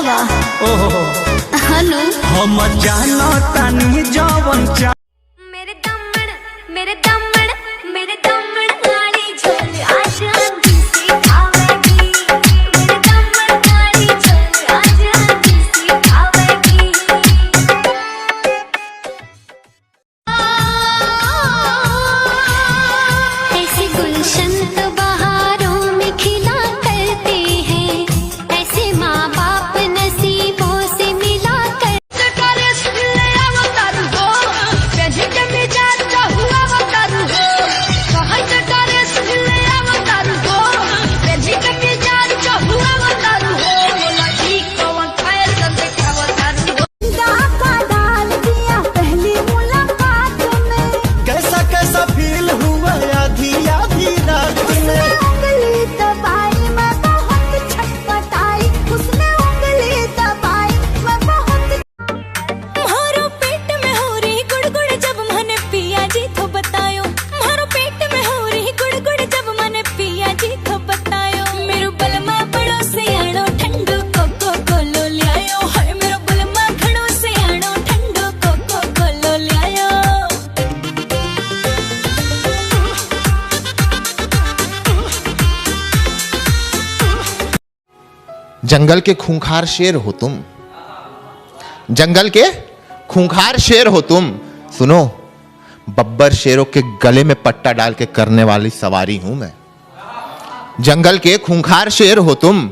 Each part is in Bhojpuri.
वाह ओहो हनु हम जानो तानी जवन चा मेरे दमन वाली झोल आज आंधी से खावेगी। मेरे दमन वाली झोल आज आंधी से खावेगी। ऐसे गुलशन तो बहारों में खिला करते हैं, ऐसे माँ बाप नसीबों से मिला कर जंगल के खूंखार शेर हो तुम, जंगल के खूंखार शेर हो तुम। सुनो, बब्बर शेरों के गले में पट्टा डाल के करने वाली सवारी हूं मैं। जंगल के खूंखार शेर हो तुम,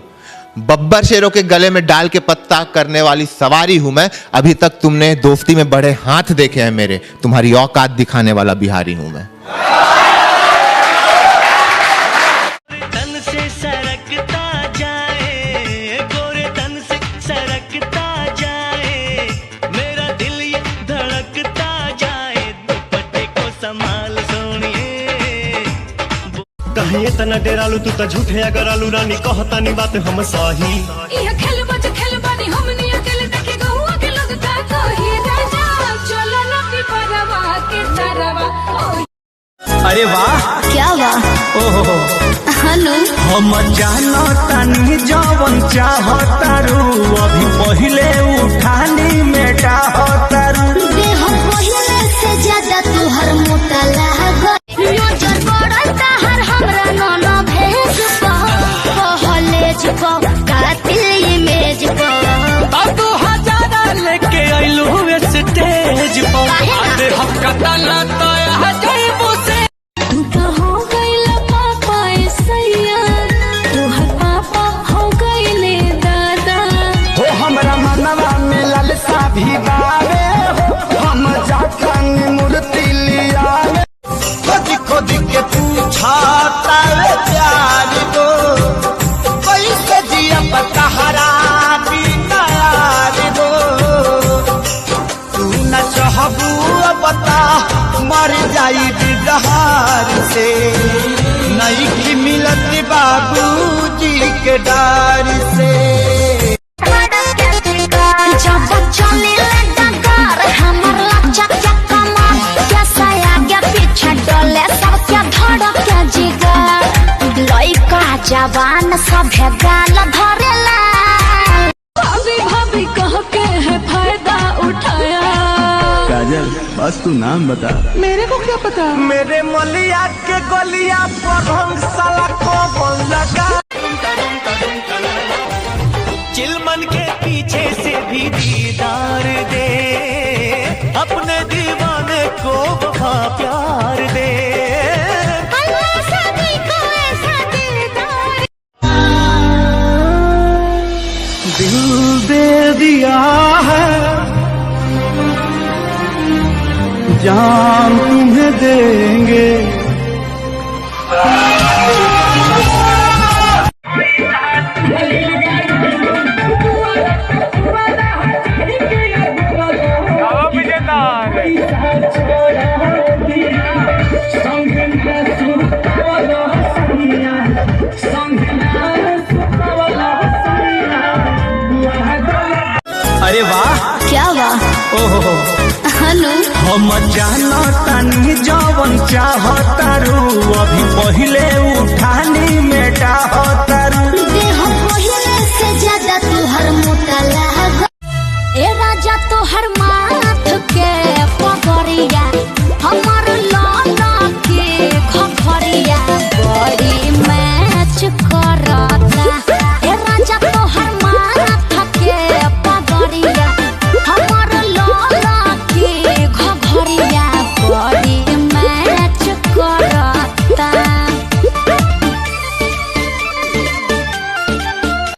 बब्बर शेरों के गले में डाल के पत्ता करने वाली सवारी हूं मैं। अभी तक तुमने दोस्ती में बड़े हाथ देखे हैं मेरे, तुम्हारी औकात दिखाने वाला बिहारी हूं मैं। कहिए तना डेरालू तू त झूठे अगरालू रानी कहतानी बात हम सही। यह खेल बानी हमनी अकेले देखे गहुआ के लोग का कही राजा चलो ना पिपरवा के तरवा। अरे वाह क्या वाह ओहो हनु हम जानो तानी जवन चाहतारू अभी पहिले उठानी में डाहतारू। देह पहिले से ज्यादा तुहर मोटा लहग नजर पड़ता हर हमरा नोनो भेज कॉलेज को कातिल इमेज को अब 2000 लेके आइलू स्टेज पर आधे हफ्ता तला तो हजाई मुसे तो हो गइला पापा सैया तुहर पापा हो गइले दादा। हो हमरा मनवा में ललसा भी बावे हो हम जातन मूर्ति लियावे। खुद के पूछाता है प्यार को कैसे जिया बतहरा बिना यार को। तू न चाहबू बता मर जाई बिहार से, नहीं की मिलत बाबूजी के डार से। जब चले डगर हमर लचक कमर कैसा आगे पीछे डोले सबके धड़क जिगर लइका जवान सभे गाल धरेला। भाभी भाभी कह के है फायदा उठाया। काजल बस तू नाम बता। मेरे को क्या पता, मेरे मलिया के गलिया पर हम साला को बोल लगा। चिलमन के पीछे से भी दीदार दे, अपने दीवाने को वफा प्यार दे। दिल दे दिया है जान तुम्हें देंगे। अरे वाह क्या वाह ओहो हनु हम जानो तानी जवन चाहतारू अभी पहिले उठानी में डाहतारू। देह